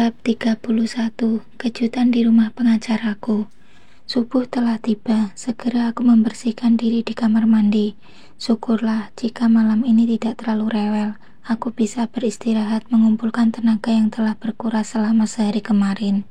Bab 31. Kejutan di rumah pengacaraku. Subuh telah tiba, segera aku membersihkan diri di kamar mandi. Syukurlah jika malam ini tidak terlalu rewel. Aku bisa beristirahat mengumpulkan tenaga yang telah berkuras selama sehari kemarin.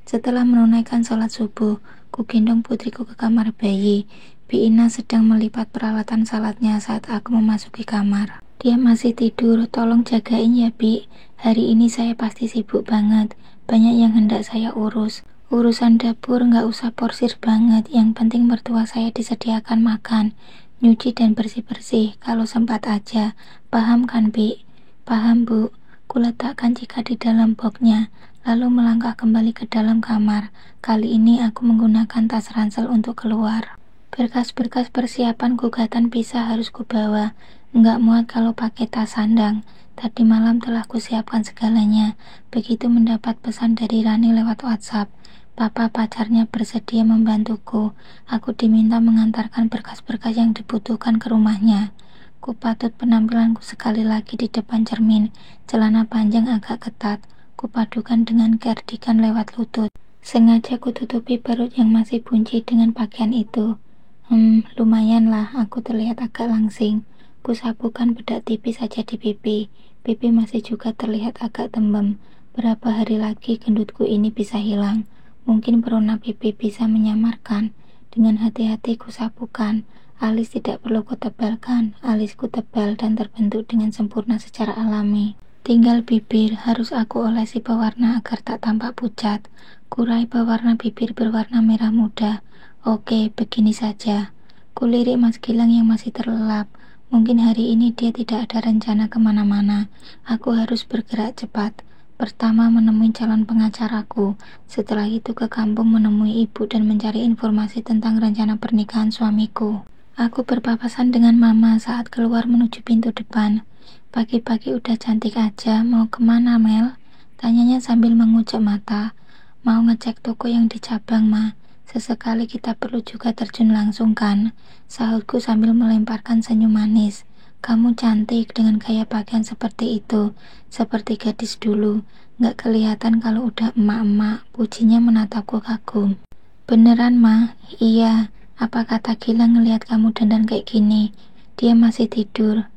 Setelah menunaikan sholat subuh, ku gendong putriku ke kamar bayi. Bi Ina sedang melipat peralatan salatnya saat aku memasuki kamar. Dia masih tidur, tolong jagain ya Bi. Hari ini saya pasti sibuk banget, banyak yang hendak saya urus. Urusan dapur nggak usah porsir banget, yang penting mertua saya disediakan makan, nyuci dan bersih-bersih kalau sempat aja. Paham kan Bi? Paham Bu. Kuletakkan jika di dalam boxnya, lalu melangkah kembali ke dalam kamar. Kali ini aku menggunakan tas ransel untuk keluar. Berkas-berkas persiapan gugatan pisah harus kubawa. Enggak muat kalau pakai tas sandang. Tadi malam telah kusiapkan segalanya. Begitu mendapat pesan dari Rani lewat WhatsApp, papa pacarnya bersedia membantuku. Aku diminta mengantarkan berkas-berkas yang dibutuhkan ke rumahnya. Kupatut penampilanku sekali lagi di depan cermin. Celana panjang agak ketat, kupadukan dengan cardigan lewat lutut. Sengaja kututupi perut yang masih buncit dengan pakaian itu. Lumayan lah, aku terlihat agak langsing. Kusapukan bedak tipis saja di pipi. Pipi masih juga terlihat agak tembem. Berapa hari lagi gendutku ini bisa hilang? Mungkin perona pipi bisa menyamarkan. Dengan hati-hati kusapukan. Alis tidak perlu kutebalkan. Alisku tebal dan terbentuk dengan sempurna secara alami. Tinggal bibir, harus aku olesi pewarna agar tak tampak pucat. Kurai pewarna bibir berwarna merah muda. Oke, begini saja. Kulirik Mas Gilang yang masih terlelap. Mungkin hari ini dia tidak ada rencana kemana-mana. Aku harus bergerak cepat. Pertama menemui calon pengacaraku. Setelah itu ke kampung menemui ibu dan mencari informasi tentang rencana pernikahan suamiku. Aku berpapasan dengan mama saat keluar menuju pintu depan. Pagi-pagi udah cantik aja, mau kemana Mel? Tanyanya sambil mengucek mata. Mau ngecek toko yang di cabang Ma. Sesekali kita perlu juga terjun langsung kan? Sahutku sambil melemparkan senyum manis. Kamu cantik dengan gaya pakaian seperti itu, seperti gadis dulu. Gak kelihatan kalau udah emak-emak, pujinya menatapku kagum. Beneran Ma? Iya. Apa kata Gilang ngelihat kamu dandan kayak gini? Dia masih tidur.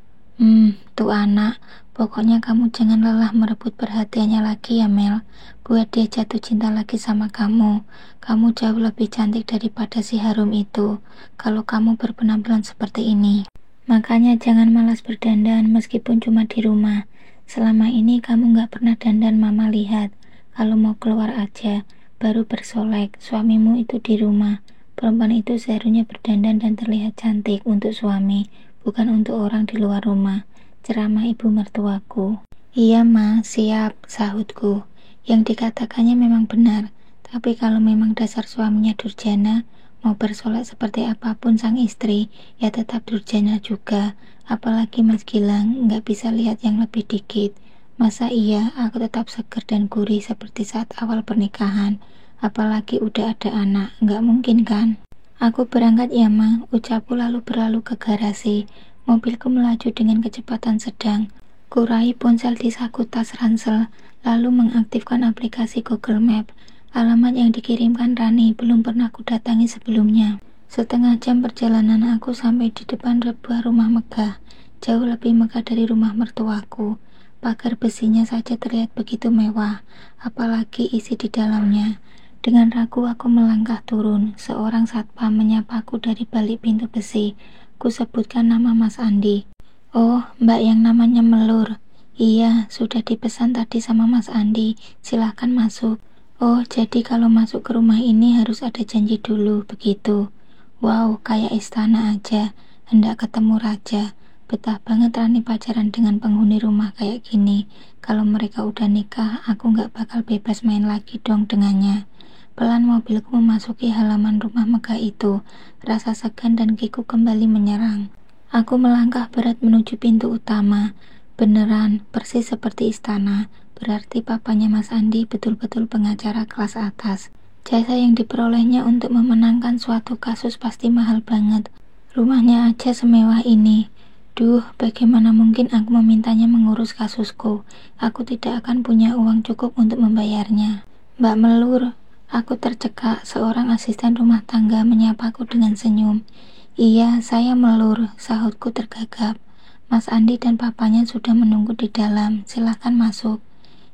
Tuh anak. Pokoknya kamu jangan lelah merebut perhatiannya lagi ya Mel. Buat dia jatuh cinta lagi sama kamu. Kamu jauh lebih cantik daripada si Harum itu kalau kamu berpenampilan seperti ini. Makanya jangan malas berdandan meskipun cuma di rumah. Selama ini kamu gak pernah dandan mama lihat. Kalau mau keluar aja baru bersolek. Suamimu itu di rumah. Perempuan itu seharusnya berdandan dan terlihat cantik untuk suami, bukan untuk orang di luar rumah. Ceramah ibu mertuaku. Iya Ma, siap, sahutku. Yang dikatakannya memang benar. Tapi kalau memang dasar suaminya durjana, mau bersolek seperti apapun sang istri, ya tetap durjana juga. Apalagi Mas Gilang, nggak bisa lihat yang lebih dikit. Masa iya aku tetap seger dan gurih seperti saat awal pernikahan? Apalagi udah ada anak, nggak mungkin kan? Aku berangkat ya Ma, ucapku lalu berlalu ke garasi. Mobilku melaju dengan kecepatan sedang. Kurai ponsel di saku tas ransel, lalu mengaktifkan aplikasi Google Map. Alamat yang dikirimkan Rani belum pernah kudatangi sebelumnya. Setengah jam perjalanan aku sampai di depan sebuah rumah megah, jauh lebih megah dari rumah mertuaku. Pagar besinya saja terlihat begitu mewah, apalagi isi di dalamnya. Dengan ragu aku melangkah turun. Seorang satpam menyapaku dari balik pintu besi. Kusebutkan nama Mas Andi. Oh, Mbak yang namanya Melur. Iya, sudah dipesan tadi sama Mas Andi. Silahkan masuk. Oh, jadi kalau masuk ke rumah ini harus ada janji dulu, begitu. Wow, kayak istana aja. Hendak ketemu raja. Betah banget Rani pacaran dengan penghuni rumah kayak gini. Kalau mereka udah nikah, aku gak bakal bebas main lagi dong dengannya. Pelan mobilku memasuki halaman rumah megah itu. Rasa segan dan kiku kembali menyerang. Aku melangkah berat menuju pintu utama. Beneran, persis seperti istana. Berarti papanya Mas Andi betul-betul pengacara kelas atas. Jasa yang diperolehnya untuk memenangkan suatu kasus pasti mahal banget. Rumahnya aja semewah ini. Duh, bagaimana mungkin aku memintanya mengurus kasusku? Aku tidak akan punya uang cukup untuk membayarnya. Mbak Melur, aku tercekak. Seorang asisten rumah tangga menyapaku dengan senyum. Iya, saya Melur, sahutku tergagap. Mas Andi dan papanya sudah menunggu di dalam. Silahkan masuk.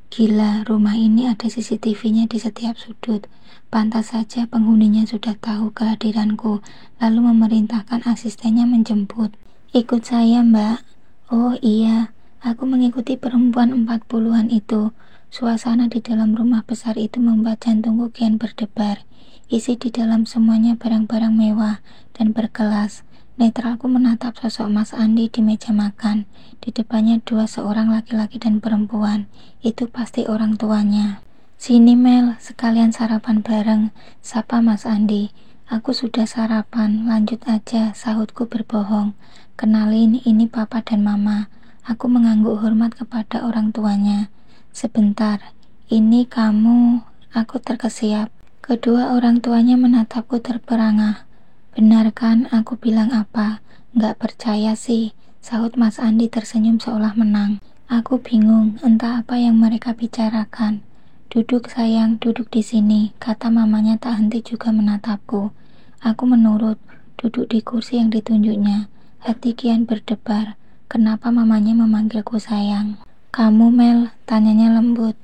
Gila, rumah ini ada CCTV-nya di setiap sudut. Pantas saja penghuninya sudah tahu kehadiranku, lalu memerintahkan asistennya menjemput. Ikut saya, Mbak. Oh iya, aku mengikuti perempuan 40-an itu. Suasana di dalam rumah besar itu membuat jantungku kian berdebar. Isi di dalam semuanya barang-barang mewah dan berkelas. Netralku menatap sosok Mas Andi di meja makan. Di depannya seorang laki-laki dan perempuan. Itu pasti orang tuanya. Sini Mel, sekalian sarapan bareng, sapa Mas Andi. Aku sudah sarapan, lanjut aja, sahutku berbohong. Kenalin, ini papa dan mama. Aku mengangguk hormat kepada orang tuanya. Sebentar, ini kamu, aku terkesiap. Kedua orang tuanya menatapku terperangah. Benar kan aku bilang apa? Nggak percaya sih, sahut Mas Andi tersenyum seolah menang. Aku bingung, entah apa yang mereka bicarakan. Duduk sayang, duduk di sini, kata mamanya tak henti juga menatapku. Aku menurut, duduk di kursi yang ditunjuknya. Hati kian berdebar, kenapa mamanya memanggilku sayang? Kamu Mel, tanyanya lembut.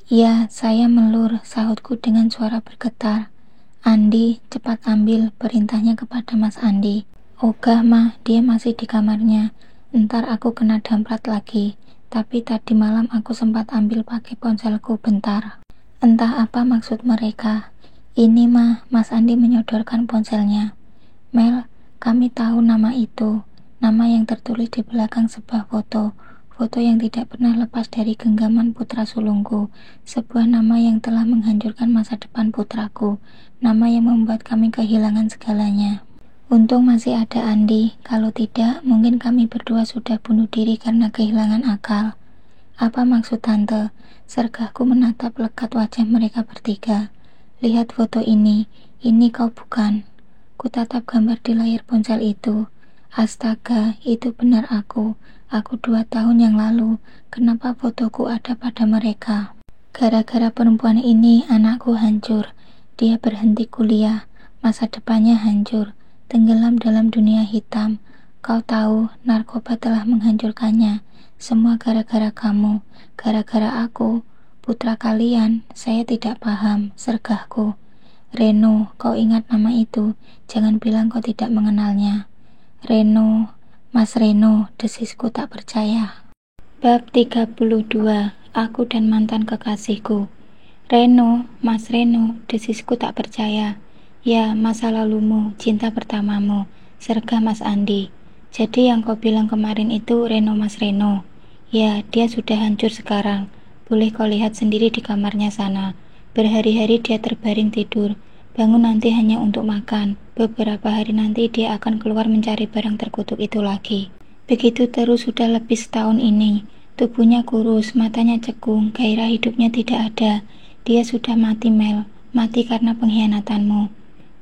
Iya, saya Melur, sahutku dengan suara bergetar. Andi, cepat ambil, perintahnya kepada Mas Andi. Ogah mah, dia masih di kamarnya. Ntar aku kena damprat lagi. Tapi tadi malam aku sempat ambil pakai ponselku bentar. Entah apa maksud mereka. Ini mah, Mas Andi menyodorkan ponselnya. Mel, kami tahu nama itu, nama yang tertulis di belakang sebuah foto yang tidak pernah lepas dari genggaman putra sulungku, sebuah nama yang telah menghancurkan masa depan putraku, nama yang membuat kami kehilangan segalanya. Untung masih ada Andi, kalau tidak mungkin kami berdua sudah bunuh diri karena kehilangan akal. Apa maksud tante? Sergahku menatap lekat wajah mereka bertiga. Lihat foto ini kau bukan? Kutatap gambar di layar ponsel itu. Astaga, itu benar aku. Aku 2 tahun yang lalu. Kenapa fotoku ada pada mereka? Gara-gara perempuan ini anakku hancur. Dia berhenti kuliah. Masa depannya hancur. Tenggelam dalam dunia hitam. Kau tahu, narkoba telah menghancurkannya. Semua gara-gara kamu. Gara-gara aku. Putra kalian. Saya tidak paham. Sergahku. Reno, kau ingat nama itu? Jangan bilang kau tidak mengenalnya. Reno, Mas Reno, desisku tak percaya. Bab 32, aku dan mantan kekasihku. Reno, Mas Reno, desisku tak percaya. Ya, masa lalumu, cinta pertamamu, sergah Mas Andi. Jadi yang kau bilang kemarin itu Reno Mas Reno. Ya, dia sudah hancur sekarang. Boleh kau lihat sendiri di kamarnya sana. Berhari-hari dia terbaring tidur. Bangun nanti hanya untuk makan. Beberapa hari nanti dia akan keluar mencari barang terkutuk itu lagi. Begitu terus sudah lebih setahun ini. Tubuhnya kurus, matanya cekung, gairah hidupnya tidak ada. Dia sudah mati Mel, mati karena pengkhianatanmu.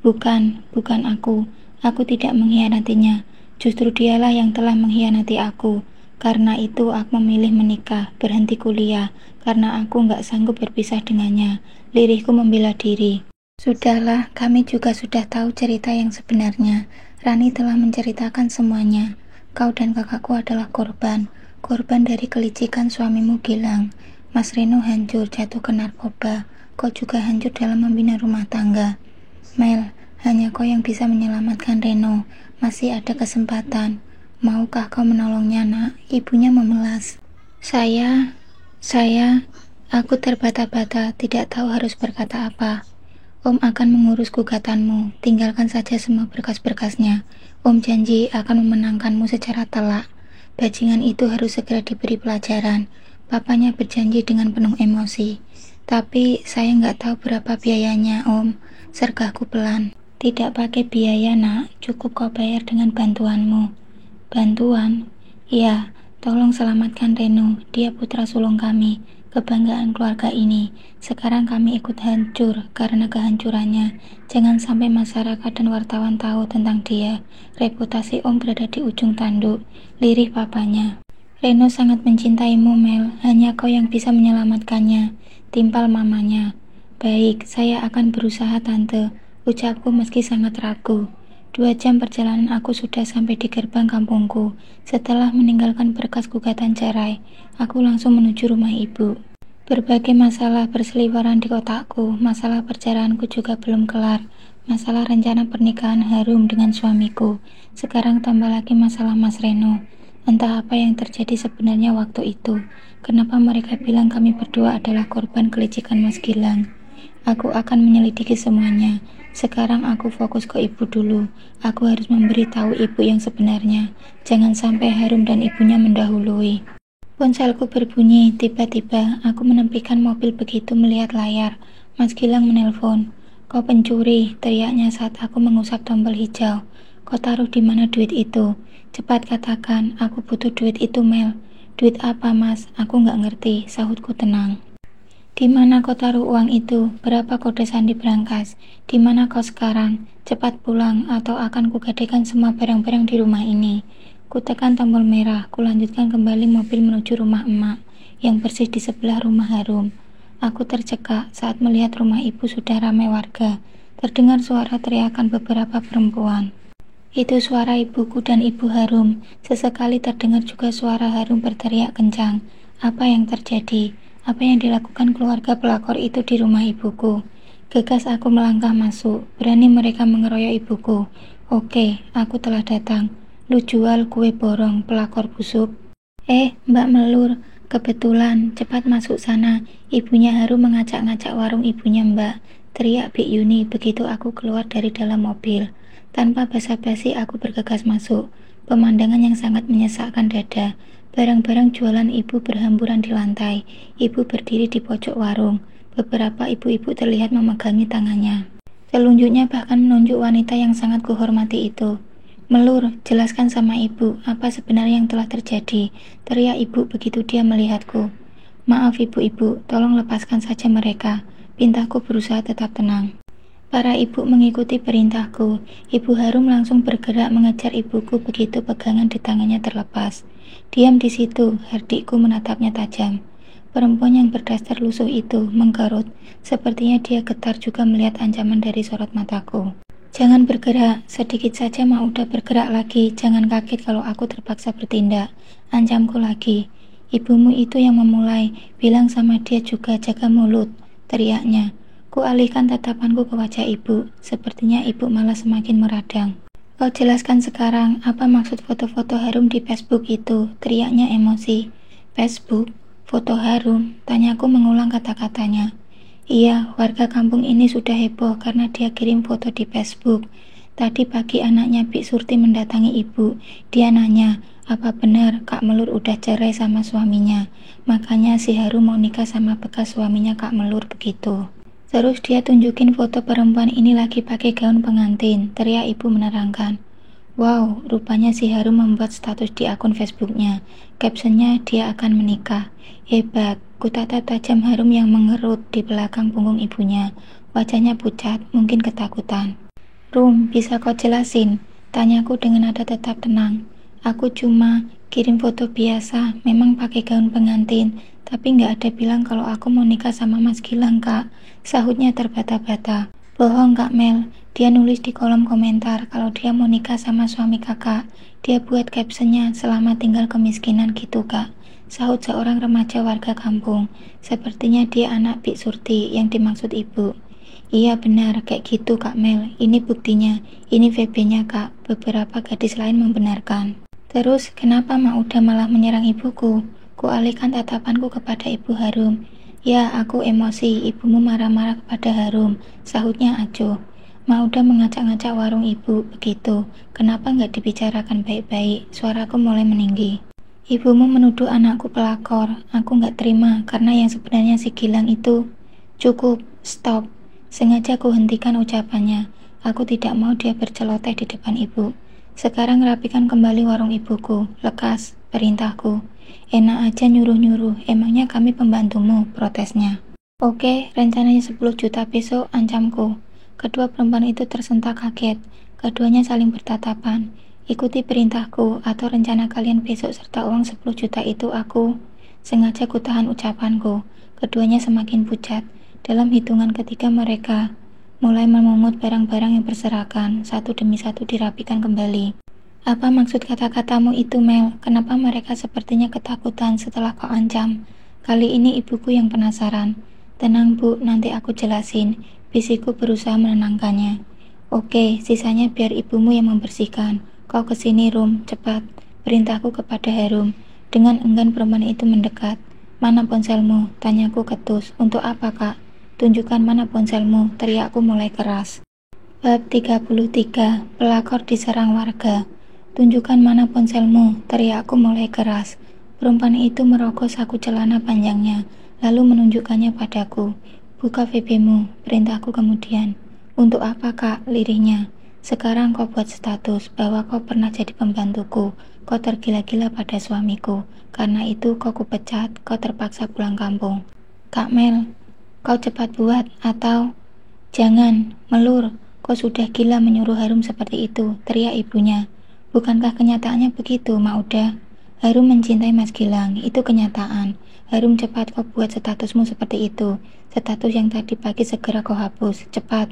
Bukan aku. Aku tidak mengkhianatinya. Justru dialah yang telah mengkhianati aku. Karena itu aku memilih menikah, berhenti kuliah, karena aku gak sanggup berpisah dengannya. Lirihku membela diri. Sudahlah, kami juga sudah tahu cerita yang sebenarnya. Rani telah menceritakan semuanya. Kau dan kakakku adalah korban dari kelicikan suamimu Gilang. Mas Reno hancur jatuh ke narkoba. Kau juga hancur dalam membina rumah tangga. Mel, hanya kau yang bisa menyelamatkan Reno. Masih ada kesempatan. Maukah kau menolongnya, nak? Ibunya memelas. Saya, aku terbata-bata, tidak tahu harus berkata apa. Om akan mengurus gugatanmu, tinggalkan saja semua berkas-berkasnya. Om janji akan memenangkanmu secara telak. Bajingan itu harus segera diberi pelajaran. Papanya berjanji dengan penuh emosi. Tapi saya nggak tahu berapa biayanya, Om. Sergahku pelan. Tidak pakai biaya, nak. Cukup kau bayar dengan bantuanmu. Bantuan? Ya, tolong selamatkan Reno. Dia putra sulung kami. kebanggaan keluarga ini. Sekarang kami ikut hancur karena kehancurannya. Jangan sampai masyarakat dan wartawan tahu tentang dia. Reputasi Om berada di ujung tanduk, lirih papanya. Reno sangat mencintaimu, Mel. Hanya kau yang bisa menyelamatkannya. Timpal mamanya. Baik, saya akan berusaha, Tante. Ucapku meski sangat ragu. 2 jam perjalanan aku sudah sampai di gerbang kampungku. Setelah meninggalkan berkas gugatan cerai, aku langsung menuju rumah ibu. Berbagai masalah berseliweran di otakku. Masalah perjalananku juga belum kelar. Masalah rencana pernikahan harum dengan suamiku. Sekarang tambah lagi masalah Mas Reno. Entah apa yang terjadi sebenarnya waktu itu. Kenapa mereka bilang kami berdua adalah korban kelicikan Mas Gilang? Aku akan menyelidiki semuanya. Sekarang aku fokus ke ibu dulu. Aku harus memberitahu ibu yang sebenarnya. Jangan sampai Harum dan ibunya mendahului. Ponselku berbunyi. Tiba-tiba aku menepikan mobil begitu melihat layar. Mas Gilang menelpon. Kau pencuri, teriaknya saat aku mengusap tombol hijau. Kau taruh di mana duit itu? Cepat katakan, aku butuh duit itu, Mel. Duit apa, Mas? Aku nggak ngerti, sahutku tenang. Di mana kau taruh uang itu? Berapa kode sandi berangkas? Di mana kau sekarang? Cepat pulang atau akan kugadekan semua barang-barang di rumah ini. Kutekan tombol merah, kulanjutkan kembali mobil menuju rumah emak yang persis di sebelah rumah Harum. Aku tercekak saat melihat rumah ibu sudah ramai warga. Terdengar suara teriakan beberapa perempuan. Itu suara ibuku dan ibu Harum. Sesekali terdengar juga suara Harum berteriak kencang. Apa yang terjadi? Apa yang dilakukan keluarga pelakor itu di rumah ibuku? Gegas aku melangkah masuk. Berani mereka mengeroyok ibuku. Oke, aku telah datang. Lu jual kue borong, pelakor busuk. Mbak Melur, kebetulan, cepat masuk sana. Ibunya Harum mengacak-ngacak warung ibunya, Mbak. Teriak Bik Yuni begitu aku keluar dari dalam mobil. Tanpa basa-basi aku bergegas masuk. Pemandangan yang sangat menyesakkan dada. Barang-barang jualan ibu berhamburan di lantai. Ibu berdiri di pojok warung. Beberapa ibu-ibu terlihat memegangi tangannya. Telunjuknya bahkan menunjuk wanita yang sangat kuhormati itu. Melur, jelaskan sama ibu apa sebenarnya yang telah terjadi. Teriak ibu begitu dia melihatku. Maaf ibu-ibu, tolong lepaskan saja mereka. Pintaku berusaha tetap tenang. Para ibu mengikuti perintahku. Ibu Harum langsung bergerak mengejar ibuku begitu pegangan di tangannya terlepas. Diam di situ, hardikku menatapnya tajam. Perempuan yang berdaster lusuh itu mengkerut. Sepertinya dia getar juga melihat ancaman dari sorot mataku. Jangan bergerak, sedikit saja udah bergerak lagi. Jangan kaget kalau aku terpaksa bertindak. Ancamku lagi. Ibumu itu yang memulai. Bilang sama dia juga jaga mulut, teriaknya. Ku alihkan tatapanku ke wajah ibu. Sepertinya ibu malah semakin meradang. Kau jelaskan sekarang apa maksud foto-foto Harum di Facebook itu, teriaknya emosi. Facebook? Foto Harum? Tanyaku mengulang kata-katanya. Iya, warga kampung ini sudah heboh karena dia kirim foto di Facebook. Tadi pagi anaknya Bik Surti mendatangi ibu. Dia nanya, apa benar Kak Melur udah cerai sama suaminya? Makanya si Harum mau nikah sama bekas suaminya Kak Melur begitu. Terus dia tunjukin foto perempuan ini lagi pakai gaun pengantin, teriak ibu menerangkan. Wow, rupanya si Harum membuat status di akun Facebooknya. Captionnya dia akan menikah. Hebat, kutatap tajam Harum yang mengerut di belakang punggung ibunya. Wajahnya pucat, mungkin ketakutan. Rum, bisa kau jelasin? Tanyaku dengan nada tetap tenang. Aku cuma kirim foto biasa, memang pakai gaun pengantin. Tapi nggak ada bilang kalau aku mau nikah sama Mas Gilang, Kak. Sahutnya terbata-bata. Bohong, Kak Mel. Dia nulis di kolom komentar kalau dia mau nikah sama suami kakak. Dia buat captionnya selama tinggal kemiskinan gitu, Kak. Sahut seorang remaja warga kampung. Sepertinya dia anak Bik Surti yang dimaksud ibu. Iya benar, kayak gitu, Kak Mel. Ini buktinya. Ini VB-nya, Kak. Beberapa gadis lain membenarkan. Terus, kenapa Mauda malah menyerang ibuku? Kualihkan tatapanku kepada ibu Harum. Ya, aku emosi. Ibumu marah-marah kepada Harum, sahutnya acuh. Mauda mengacak-ngacak warung ibu begitu. Kenapa nggak dibicarakan baik-baik? Suaraku mulai meninggi. Ibumu menuduh anakku pelakor. Aku nggak terima karena yang sebenarnya si Gilang itu. Cukup, stop. Sengaja ku hentikan ucapannya. Aku tidak mau dia berceloteh di depan ibu. Sekarang rapikan kembali warung ibuku. Lekas, perintahku. Enak aja nyuruh-nyuruh, emangnya kami pembantumu, protesnya. Oke, rencananya 10 juta besok, ancamku. Kedua perempuan itu tersentak kaget. Keduanya saling bertatapan. Ikuti perintahku, atau rencana kalian besok serta uang 10 juta itu aku. Sengaja kutahan ucapanku. Keduanya semakin pucat. Dalam hitungan ketiga mereka mulai memungut barang-barang yang berserakan. Satu demi satu dirapikan kembali. Apa maksud kata-katamu itu, Mel? Kenapa mereka sepertinya ketakutan setelah kau ancam? Kali ini ibuku yang penasaran. Tenang, Bu, nanti aku jelasin. Bisikku berusaha menenangkannya. Oke, sisanya biar ibumu yang membersihkan. Kau kesini, Rum, cepat. Perintahku kepada Harum. Dengan enggan perempuan itu mendekat. Mana ponselmu? Tanyaku ketus. Untuk apa, Kak? Tunjukkan mana ponselmu, teriakku mulai keras. Bab 33. Pelakor diserang warga. Tunjukkan mana ponselmu, teriakku mulai keras. Perempuan itu merogoh saku celana panjangnya, lalu menunjukkannya padaku. Buka VB-mu, perintahku kemudian. Untuk apa, Kak? Lirihnya. Sekarang kau buat status bahwa kau pernah jadi pembantuku. Kau tergila-gila pada suamiku. Karena itu kau kupecat, kau terpaksa pulang kampung. Kak Mel, kau cepat buat, atau... Jangan, Melur. Kau sudah gila menyuruh Harum seperti itu, teriak ibunya. Bukankah kenyataannya begitu, Mauda? Harum mencintai Mas Gilang, itu kenyataan. Harum, cepat kau buat statusmu seperti itu. Status yang tadi pagi segera kau hapus, cepat.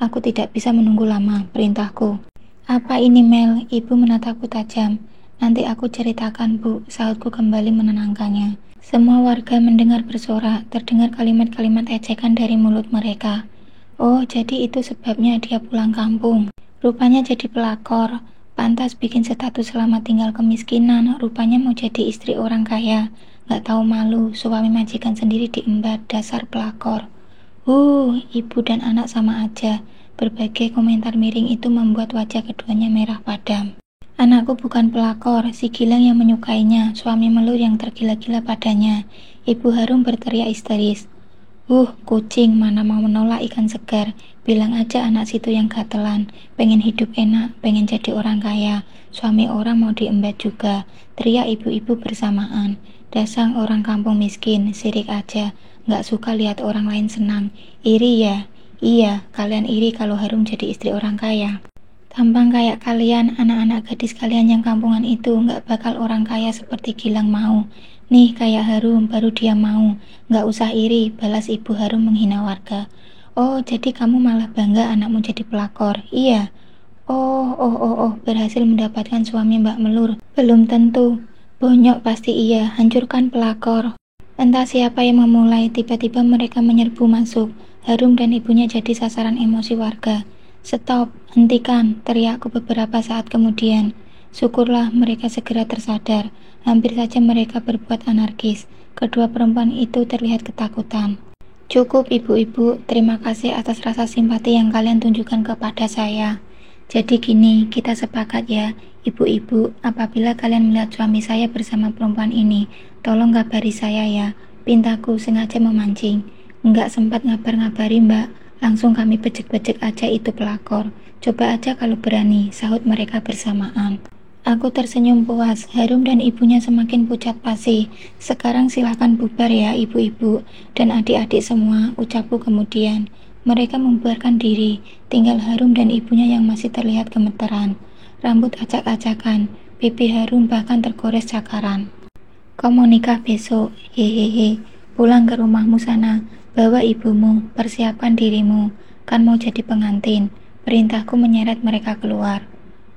Aku tidak bisa menunggu lama, perintahku. Apa ini, Mel? Ibu menatapku tajam. Nanti aku ceritakan, Bu, sahutku kembali menenangkannya. Semua warga mendengar bersorak, terdengar kalimat-kalimat ejekan dari mulut mereka. Oh, jadi itu sebabnya dia pulang kampung. Rupanya jadi pelakor. Pantas bikin status selamat tinggal kemiskinan. Rupanya mau jadi istri orang kaya. Gak tahu malu, suami majikan sendiri diembat, dasar pelakor. Ibu dan anak sama aja. Berbagai komentar miring itu membuat wajah keduanya merah padam. Anakku bukan pelakor, si Gilang yang menyukainya, suami Melur yang tergila-gila padanya. Ibu Harum berteriak histeris. Kucing, mana mau menolak ikan segar. Bilang aja anak situ yang gatelan, pengen hidup enak, pengen jadi orang kaya. Suami orang mau diembat juga, teriak ibu-ibu bersamaan. Dasar orang kampung miskin, sirik aja, gak suka lihat orang lain senang. Iri ya? Iya, kalian iri kalau Harum jadi istri orang kaya. Tampang kayak kalian, anak-anak gadis kalian yang kampungan itu gak bakal orang kaya seperti Gilang mau. Nih kayak Harum, baru dia mau. Gak usah iri, balas ibu Harum menghina warga. Oh, jadi kamu malah bangga anakmu jadi pelakor? Iya. Oh, berhasil mendapatkan suami Mbak Melur. Belum tentu. Bonyok pasti iya, hancurkan pelakor. Entah siapa yang memulai, tiba-tiba mereka menyerbu masuk. Harum dan ibunya jadi sasaran emosi warga. Stop, hentikan, teriakku beberapa saat kemudian. Syukurlah mereka segera tersadar. Hampir saja mereka berbuat anarkis. Kedua perempuan itu terlihat ketakutan. Cukup ibu-ibu, terima kasih atas rasa simpati yang kalian tunjukkan kepada saya. Jadi gini, kita sepakat ya, ibu-ibu, apabila kalian melihat suami saya bersama perempuan ini, tolong kabari saya ya. Pintaku sengaja memancing. Enggak sempat ngabar-ngabari, Mbak. Langsung kami bejek-bejek aja itu pelakor. Coba aja kalau berani, sahut mereka bersamaan. Aku tersenyum puas. Harum dan ibunya semakin pucat pasi. Sekarang silahkan bubar ya ibu-ibu dan adik-adik semua, ucapku kemudian. Mereka membubarkan diri. Tinggal Harum dan ibunya yang masih terlihat gemeteran. Rambut acak-acakan. Pipi Harum bahkan tergores cakaran. Kau mau nikah besok? Hehehe. Pulang ke rumahmu sana. Bawa ibumu. Persiapkan dirimu. Kan mau jadi pengantin. Perintahku menyeret mereka keluar.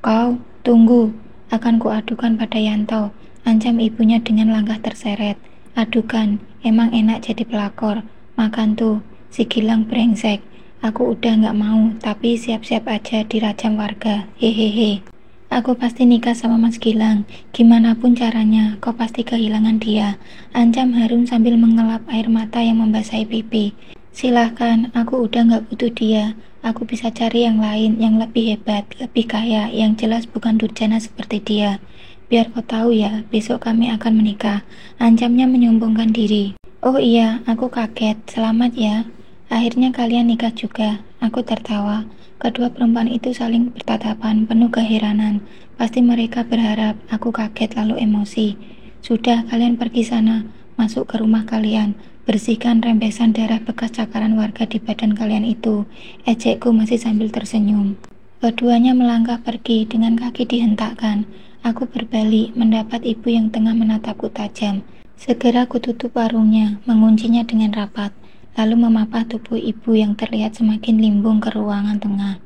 Kau, tunggu. Akan kuadukan pada Yanto, ancam ibunya dengan langkah terseret. Adukan, emang enak jadi pelakor. Makan tuh, si Gilang brengsek. Aku udah gak mau, tapi siap-siap aja dirajam warga. Hehehe. Aku pasti nikah sama Mas Gilang. Gimana pun caranya, kau pasti kehilangan dia. Ancam Harum sambil mengelap air mata yang membasahi pipi. Silahkan, aku udah gak butuh dia. Aku bisa cari yang lain, yang lebih hebat, lebih kaya, yang jelas bukan durjana seperti dia. Biar kau tahu ya, besok kami akan menikah. Ancamnya menyombongkan diri. Oh iya, aku kaget. Selamat ya. Akhirnya kalian nikah juga. Aku tertawa. Kedua perempuan itu saling bertatapan, penuh keheranan. Pasti mereka berharap. Aku kaget lalu emosi. Sudah, kalian pergi sana, masuk ke rumah kalian. Bersihkan rembesan darah bekas cakaran warga di badan kalian itu. Ejekku masih sambil tersenyum. Keduanya melangkah pergi dengan kaki dihentakkan. Aku berbalik, mendapat ibu yang tengah menatapku tajam. Segera kututup warungnya, menguncinya dengan rapat, lalu memapah tubuh ibu yang terlihat semakin limbung ke ruangan tengah.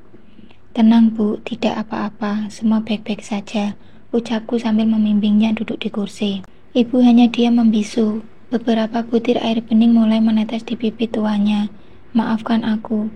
Tenang Bu, tidak apa-apa, semua baik-baik saja, ucapku sambil membimbingnya duduk di kursi. Ibu hanya diam membisu. Beberapa butir air bening mulai menetes di pipi tuanya. Maafkan aku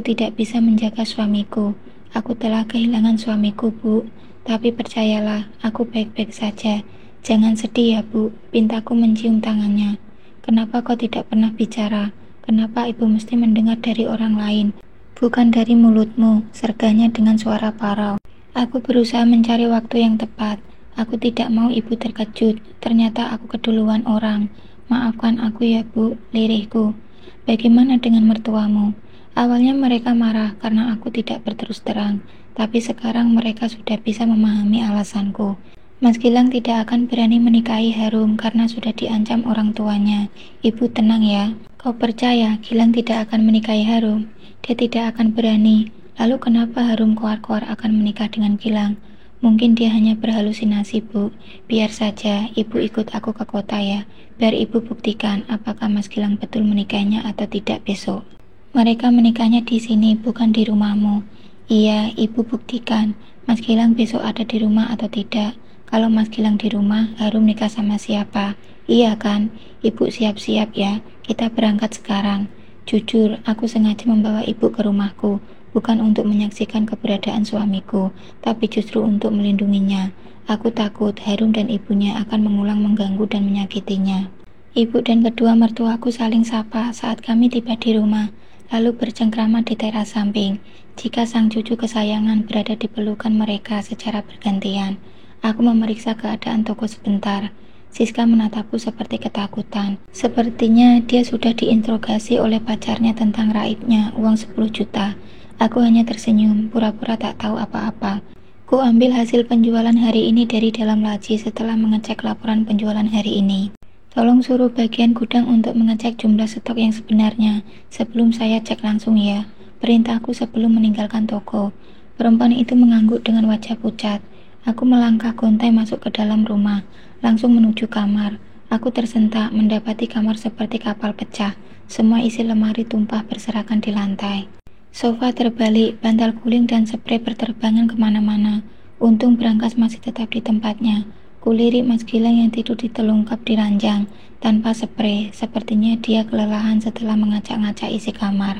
tidak bisa menjaga suamiku. Aku telah kehilangan suamiku, Bu. Tapi percayalah, aku baik-baik saja. Jangan sedih ya, Bu. Pintaku mencium tangannya. Kenapa kau tidak pernah bicara? Kenapa ibu mesti mendengar dari orang lain? Bukan dari mulutmu, serganya dengan suara parau. Aku berusaha mencari waktu yang tepat. Aku tidak mau ibu terkejut. Ternyata aku keduluan orang. Maafkan aku ya, Bu, lirihku. Bagaimana dengan mertuamu? Awalnya mereka marah karena aku tidak berterus terang, tapi sekarang mereka sudah bisa memahami alasanku. Mas Gilang tidak akan berani menikahi Harum karena sudah diancam orang tuanya. Ibu tenang ya. Kau percaya Gilang tidak akan menikahi Harum? Dia tidak akan berani. Lalu kenapa Harum koar-koar akan menikah dengan Gilang? Mungkin dia hanya berhalusinasi, Bu. Biar saja, ibu ikut aku ke kota ya. Biar ibu buktikan apakah Mas Gilang betul menikahnya atau tidak besok. Mereka menikahnya di sini, bukan di rumahmu. Iya, ibu buktikan. Mas Gilang besok ada di rumah atau tidak. Kalau Mas Gilang di rumah, Harum nikah sama siapa? Iya kan? Ibu siap-siap ya. Kita berangkat sekarang. Jujur, aku sengaja membawa ibu ke rumahku. Bukan untuk menyaksikan keberadaan suamiku, tapi justru untuk melindunginya. Aku takut Harum dan ibunya akan mengulang mengganggu dan menyakitinya. Ibu dan kedua mertuaku saling sapa saat kami tiba di rumah, lalu bercengkrama di teras samping. Jika sang cucu kesayangan berada di pelukan mereka secara bergantian. Aku memeriksa keadaan toko sebentar. Siska menatapku seperti ketakutan. Sepertinya dia sudah diinterogasi oleh pacarnya tentang raibnya uang 10 juta. Aku hanya tersenyum, pura-pura tak tahu apa-apa. Ku ambil hasil penjualan hari ini dari dalam laci setelah mengecek laporan penjualan hari ini. Tolong suruh bagian gudang untuk mengecek jumlah stok yang sebenarnya sebelum saya cek langsung ya. Perintahku sebelum meninggalkan toko. Perempuan itu mengangguk dengan wajah pucat. Aku melangkah gontai masuk ke dalam rumah, langsung menuju kamar. Aku tersentak mendapati kamar seperti kapal pecah. Semua isi lemari tumpah berserakan di lantai. Sofa terbalik, bantal guling dan spray berterbangan kemana-mana. Untung berangkas masih tetap di tempatnya. Kulirik Mas Gilang yang tidur ditelungkap di ranjang, tanpa spray. Sepertinya dia kelelahan setelah mengacak-ngacak isi kamar.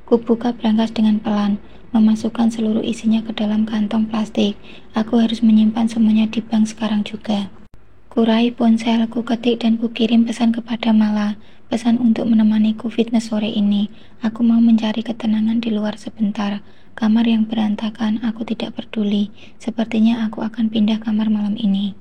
Kubuka berangkas dengan pelan, memasukkan seluruh isinya ke dalam kantong plastik. Aku harus menyimpan semuanya di bank sekarang juga. Kurai ponsel, ku ketik dan ku kirim pesan kepada Mala. Pesan untuk menemaniku fitness sore ini. Aku mau mencari ketenangan di luar sebentar. Kamar yang berantakan, aku tidak peduli. Sepertinya aku akan pindah kamar malam ini.